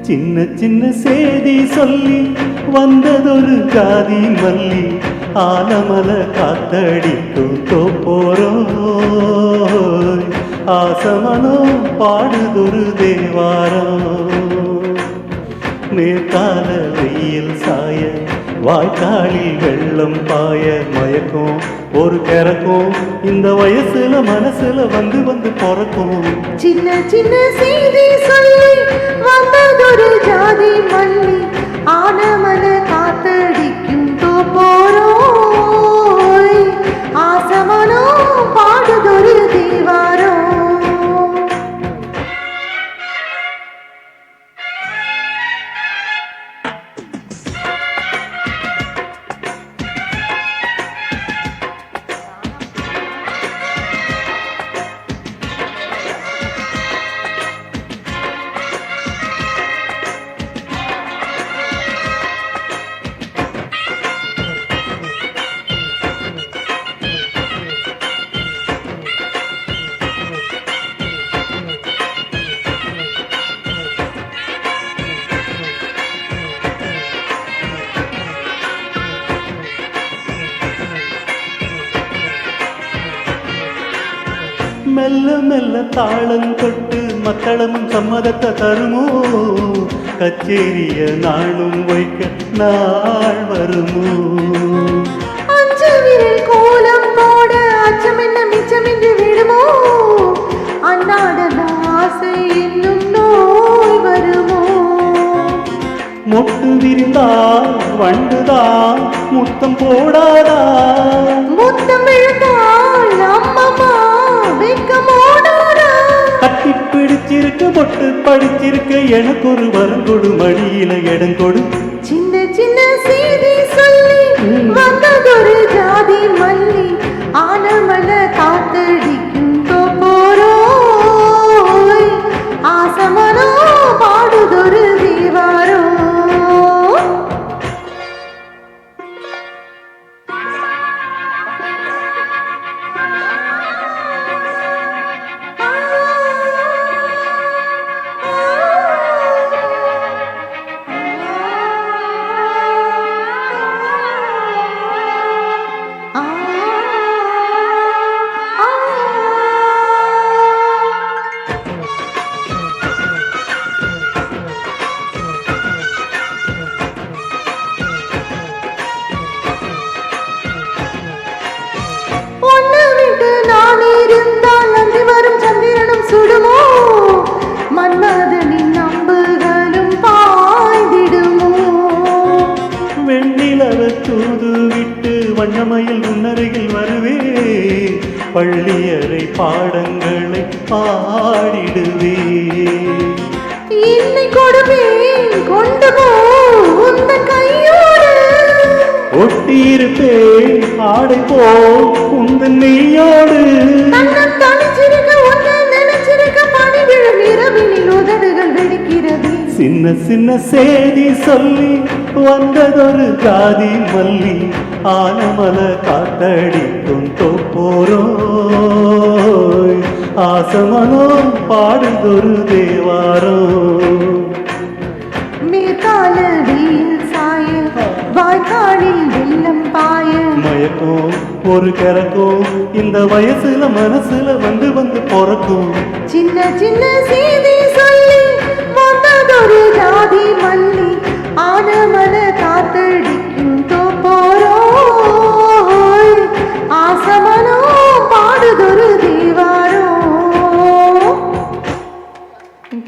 சின்ன சின்ன சேதி சொல்லி வந்ததொரு ஜாதி மல்லி ஆலமல காத்தடிக்கும் தோப்போரோய் ஆசமனோ பாடுதொரு தேவாரம் மேற்கால வெயில் சாய வாய்க்காலில் வெள்ளம் பாய மயக்கும் ஒரு கிறக்கும் இந்த வயசுல மனசுல வந்து வந்து பிறக்கும் சின்ன சின்ன செய்தி சொல்லி வந்ததொரு ஜாதி மல்லி ஆனமல காத்தடிக்கும் தோப்போரோய் ஆசமனோ பாடுதொரு தேவாரம் மெல்ல மெல்ல தாளம் தொட்டு மத்தளமும் சம்மதத்தை தருமோ கச்சேரிய நானும் வைக்க நாள் வருமோ அஞ்சவிரல் கோலம் போட அச்சம் என்ன மிச்சம் என்று விடுமோ அன்னாட ஆசை இன்னும் நோய் வருமோ மொட்டு விரிந்தா வண்டுதான் முத்தம் போடாதா முத்தம் விழுந்தால் அம்மம்மா கட்டி பிடிச்சிருக்க பொட்டு படிச்சிருக்க எனக்கு ஒரு வரங்கொடு மடியில இடங்கொடு சின்ன சின்ன செய்தி சொல்லி வந்ததொரு ஜாதி மல்லி ஆனமல காத்தடிக்கும் தோப்போரோய் ஆசமனோ பாடுதொரு தேவாரோ சுடுமோ மன்மதனின் அம்புகளும் பாய்ந்திடுமோ வெண்ணிலவ தூது விட்டு வண்ணமயில் உன்னருகில் வருவே பள்ளியறை பாடங்களை பாடிடுவே இன்னை கொடுமே கொண்டு போ உந்த கையோடு ஒட்டியிருப்பேன் ஆடை போ உந்த நெய்யோடு சின்ன சின்ன சேதி சொல்லி வந்ததொரு ஜாதி மல்லி ஆனமல காத்தடிக்கும் தோப்போரோய் ஆசமனோ பாடுதொரு தேவாரம் மேற்கால வெயில் சாய வாய்க்காலில் வெள்ளம் பாய மயக்கும் ஒரு கிறக்கும் இந்த வயசுல மனசுல வந்து வந்து பிறக்கும் சின்ன சின்ன செய்தி சொல்லி வந்ததொரு ஜாதி மல்லி